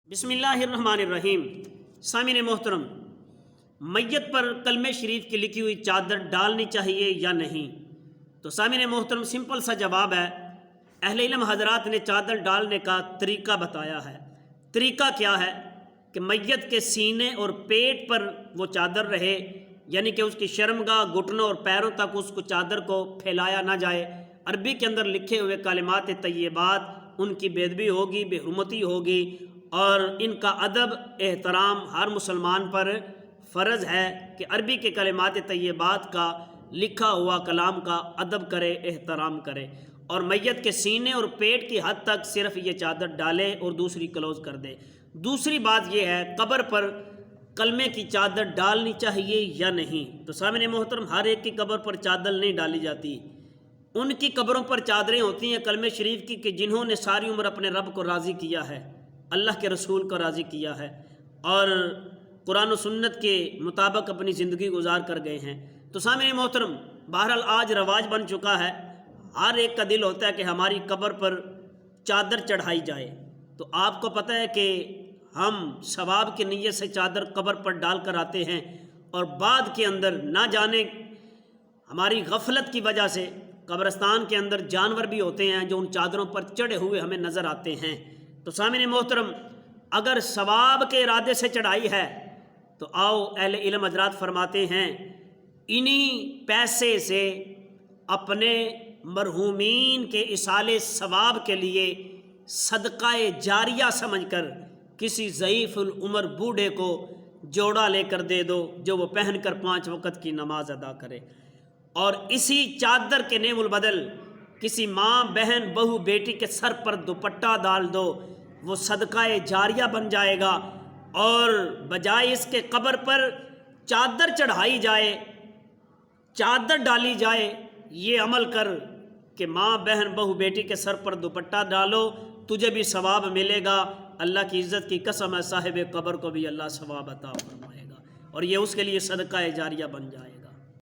بسم اللہ الرحمن الرحیم۔ سامعین محترم، میت پر کلمہ شریف کی لکھی ہوئی چادر ڈالنی چاہیے یا نہیں؟ تو سامعین محترم، سمپل سا جواب ہے، اہل علم حضرات نے چادر ڈالنے کا طریقہ بتایا ہے۔ طریقہ کیا ہے کہ میت کے سینے اور پیٹ پر وہ چادر رہے، یعنی کہ اس کی شرمگاہ، گھٹنوں اور پیروں تک اس کو چادر کو پھیلایا نہ جائے۔ عربی کے اندر لکھے ہوئے کلمات طیبات ان کی بے ادبی ہوگی، بے حرمتی ہوگی، اور ان کا ادب احترام ہر مسلمان پر فرض ہے کہ عربی کے کلمات طیبات کا، لکھا ہوا کلام کا ادب کرے، احترام کرے، اور میت کے سینے اور پیٹ کی حد تک صرف یہ چادر ڈالے اور دوسری کلوز کر دے۔ دوسری بات یہ ہے، قبر پر کلمے کی چادر ڈالنی چاہیے یا نہیں؟ تو سامعین محترم، ہر ایک کی قبر پر چادر نہیں ڈالی جاتی۔ ان کی قبروں پر چادریں ہوتی ہیں کلمہ شریف کی کہ جنہوں نے ساری عمر اپنے رب کو راضی کیا ہے، اللہ کے رسول کو راضی کیا ہے، اور قرآن و سنت کے مطابق اپنی زندگی گزار کر گئے ہیں۔ تو سامعین محترم، بہرحال آج رواج بن چکا ہے، ہر ایک کا دل ہوتا ہے کہ ہماری قبر پر چادر چڑھائی جائے۔ تو آپ کو پتہ ہے کہ ہم ثواب کی نیت سے چادر قبر پر ڈال کر آتے ہیں، اور بعد کے اندر نہ جانے ہماری غفلت کی وجہ سے قبرستان کے اندر جانور بھی ہوتے ہیں جو ان چادروں پر چڑھے ہوئے ہمیں نظر آتے ہیں۔ تو سامعین محترم، اگر ثواب کے ارادے سے چڑھائی ہے تو آؤ، اہل علم حضرات فرماتے ہیں، انہی پیسے سے اپنے مرحومین کے ایصال ثواب کے لیے صدقہ جاریہ سمجھ کر کسی ضعیف العمر بوڑھے کو جوڑا لے کر دے دو، جو وہ پہن کر 5 وقت کی نماز ادا کرے، اور اسی چادر کے نیم البدل کسی ماں، بہن، بہو، بیٹی کے سر پر دوپٹہ ڈال دو، وہ صدقہ جاریہ بن جائے گا۔ اور بجائے اس کے قبر پر چادر چڑھائی جائے، چادر ڈالی جائے، یہ عمل کر کہ ماں، بہن، بہو، بیٹی کے سر پر دوپٹہ ڈالو، تجھے بھی ثواب ملے گا۔ اللہ کی عزت کی قسم ہے، صاحب قبر کو بھی اللہ ثواب عطا فرمائے گا، اور یہ اس کے لیے صدقہ جاریہ بن جائے۔